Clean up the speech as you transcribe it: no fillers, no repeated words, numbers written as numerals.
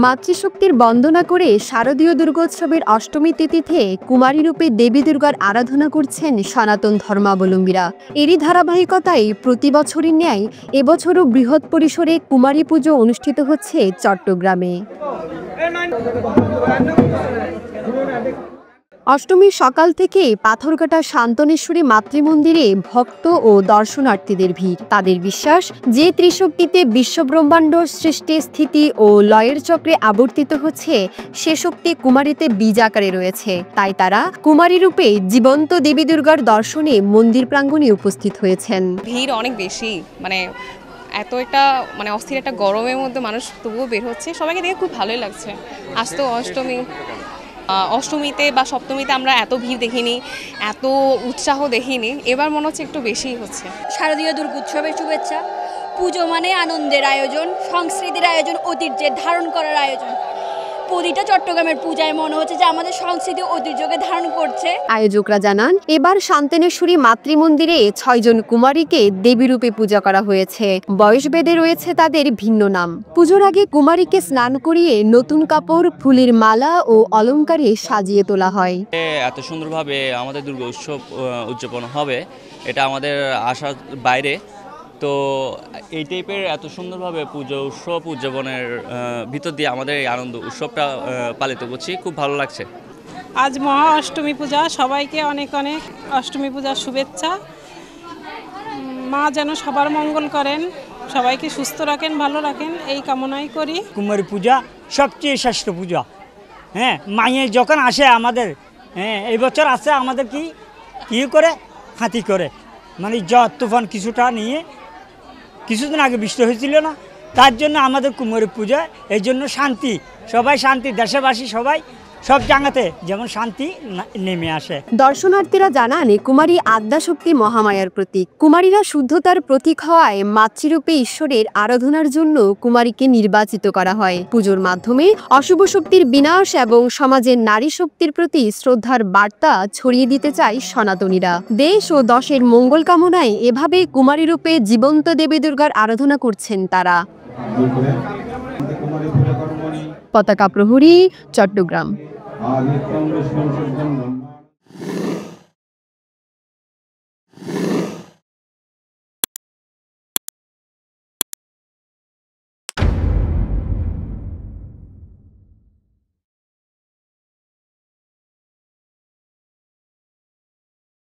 মাতৃশক্তির বন্দনা করে শারদীয় দুর্গোৎসবের অষ্টমী তিথিতে কুমারী রূপে দেবী দুর্গার আরাধনা করছেন সনাতন ধর্মাবলম্বীরা। এরই ধারাবাহিকতায় প্রতি বছরের ন্যায় এবছরও বৃহৎ পরিসরে কুমারী পুজো অনুষ্ঠিত হচ্ছে চট্টগ্রামে। অষ্টমীর সকাল থেকে পাথরঘাটা শান্তনেশ্বরী মাতৃমন্দিরে ভক্ত ও দর্শনার্থীদের ভিড়। তাদের বিশ্বাস, যে ত্রিশক্তিতে বিশ্বব্রহ্মাণ্ড সৃষ্টি, স্থিতি ও লয়ের চক্রে আবর্তিত হচ্ছে, সে শক্তি কুমারীতে বীজ আকারে রয়েছে। তাই তারা কুমারী রূপে জীবন্ত দেবী দুর্গার দর্শনে মন্দির প্রাঙ্গণে উপস্থিত হয়েছেন। ভিড় অনেক বেশি, এত একটা অস্থির একটা গরমের মধ্যে মানুষ তবুও বের হচ্ছে। সবাইকে দেখে খুব ভালোই লাগছে। আজ তো অষ্টমীতে বা সপ্তমীতে আমরা এত ভিড় দেখিনি, এত উৎসাহ দেখিনি। এবার মনে হচ্ছে একটু বেশিই হচ্ছে। শারদীয় দুর্গোৎসবের শুভেচ্ছা। পুজো মানে আনন্দের আয়োজন, সংস্কৃতির আয়োজন, ঐতিহ্যের ধারণ করার আয়োজন। প্রতিটা চট্টগ্রামের পূজায় মনে হচ্ছে যে আমাদের সংস্কৃতি ঐতিহ্যকে ধারণ করছে। আয়োজকরা জানান, এবার শান্তনেশ্বরী মাতৃমন্দিরে 6 জন কুমারীকে দেবী রূপে পূজা করা হয়েছে। বয়সভেদে রয়েছে তাদের ভিন্ন নাম। পুজোর আগে কুমারীকে স্নান করিয়ে নতুন কাপড়, ফুলের মালা ও অলংকারে সাজিয়ে তোলা হয়। এত সুন্দরভাবে আমাদের দুর্গা উৎসব উদযাপন হবে, এটা আমাদের আশার বাইরে। তো এই টাইপের এত সুন্দরভাবে পুজো উৎসব উদযাপনের ভিতর দিয়ে আমাদের এই আনন্দ উৎসবটা পালিত করছি, খুব ভালো লাগছে। আজ মহা অষ্টমী পূজা, সবাইকে অনেক অনেক অষ্টমী পূজার শুভেচ্ছা। মা যেন সবার মঙ্গল করেন, সবাইকে সুস্থ রাখেন, ভালো রাখেন, এই কামনাই করি। কুমারী পূজা সবচেয়ে শ্রেষ্ঠ পূজা। মায়ে যখন আসে আমাদের, এই বছর আসে আমাদের কি করে হাতি করে, ঝড় তুফান কিছুটা নিয়ে কিছুদিন আগে বৃষ্টি হয়েছিল না, তার জন্য আমাদের কুমারী পূজা, এই জন্য শান্তি, সবাই শান্তি, দেশবাসী সবাই সব জায়গাতে যেমন শান্তি নেমে আসে। দর্শনার্থীরা জানান, কুমারী আদ্যাশক্তি মহামায়ার প্রতীক। কুমারীরা শুদ্ধতার প্রতীক হওয়ায় মাতৃরূপে ঈশ্বরের আরাধনার জন্য কুমারীকে নির্বাচিত করা হয়। পুজোর মাধ্যমে অশুভ শক্তির বিনাশ এবং সমাজের নারী শক্তির প্রতি শ্রদ্ধার বার্তা ছড়িয়ে দিতে চায় সনাতনীরা। দেশ ও দশের মঙ্গল কামনায় এভাবে কুমারী রূপে জীবন্ত দেবী দুর্গার আরাধনা করছেন তারা। পতাকা প্রহরী, চট্টগ্রাম।